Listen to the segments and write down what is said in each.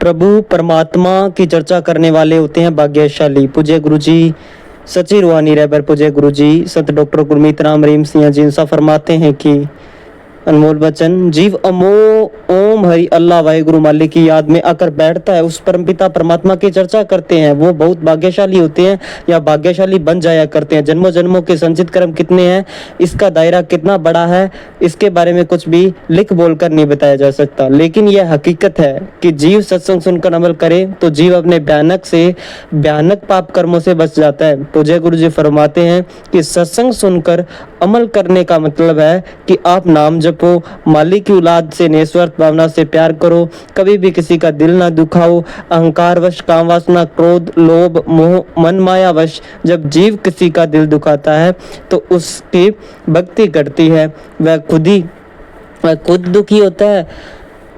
प्रभु परमात्मा की चर्चा करने वाले होते हैं भाग्यशाली। पूज्य गुरु जी सच्ची रूहानी रहबर पूज्य गुरु जी संत डॉक्टर गुरमीत राम रहीम सिंह जी इंसा फरमाते हैं कि अनमोल वचन जीव अमो ओम हरि अल्लाह वाहिगुरु मालिक की याद में आकर बैठता है, उस परमपिता परमात्मा की चर्चा करते हैं, वो बहुत भाग्यशाली होते हैं या भाग्यशाली बन जाया करते हैं। जन्मों जन्मों के संचित कर्म कितने हैं, इसका दायरा कितना बड़ा है, इसके बारे में कुछ भी लिख बोलकर नहीं बताया जा सकता। लेकिन यह हकीकत है कि जीव सत्संग सुनकर अमल करे तो जीव अपने भयानक से भयानक पाप कर्मों से बच जाता है। पूज्य गुरु जी फरमाते हैं कि सत्संग सुनकर अमल करने का मतलब है कि आप नाम जपो, मालिक की औलाद से निस्वार्थ भावना से प्यार करो, कभी भी किसी का दिल ना दुखाओ। अहंकार वश, काम वासना, क्रोध, लोभ, मोह, मन माया वश जब जीव किसी का दिल दुखाता है तो उसकी भक्ति घटती है, वह खुद दुखी होता है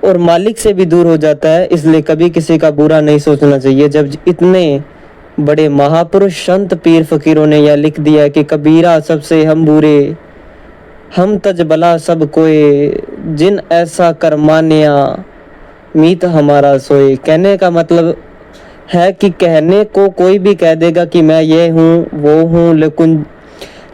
और मालिक से भी दूर हो जाता है। इसलिए कभी किसी का बुरा नहीं सोचना चाहिए। जब इतने बड़े महापुरुष संत पीर फकीरों ने यह लिख दिया कि कबीरा सबसे हम बुरे, हम तज भला सब कोय, जिन ऐसा कर मानिया मीत हमारा सोए। कहने का मतलब है कि कहने को कोई भी कह देगा कि मैं ये हूँ वो हूँ,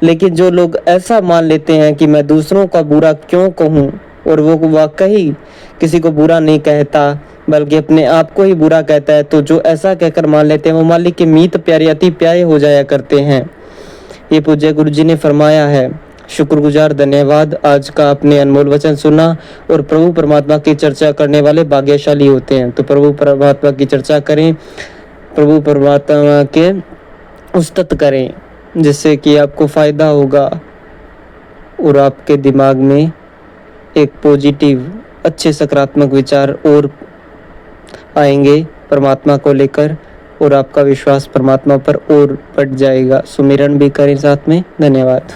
लेकिन जो लोग ऐसा मान लेते हैं कि मैं दूसरों का बुरा क्यों कहूँ, और वो वाकई किसी को बुरा नहीं कहता बल्कि अपने आप को ही बुरा कहता है, तो जो ऐसा कहकर मान लेते हैं वो मालिक के मीत प्यारे अति प्यारे हो जाया करते हैं। ये पूज्य गुरु जी ने फरमाया है। शुक्रगुजार, धन्यवाद। आज का आपने अनमोल वचन सुना और प्रभु परमात्मा की चर्चा करने वाले भाग्यशाली होते हैं। तो प्रभु परमात्मा की चर्चा करें, प्रभु परमात्मा के उस्तत करें, जिससे कि आपको फायदा होगा और आपके दिमाग में एक पॉजिटिव अच्छे सकारात्मक विचार और आएंगे परमात्मा को लेकर, और आपका विश्वास परमात्मा पर और बढ़ जाएगा। सुमिरन भी करें साथ में। धन्यवाद।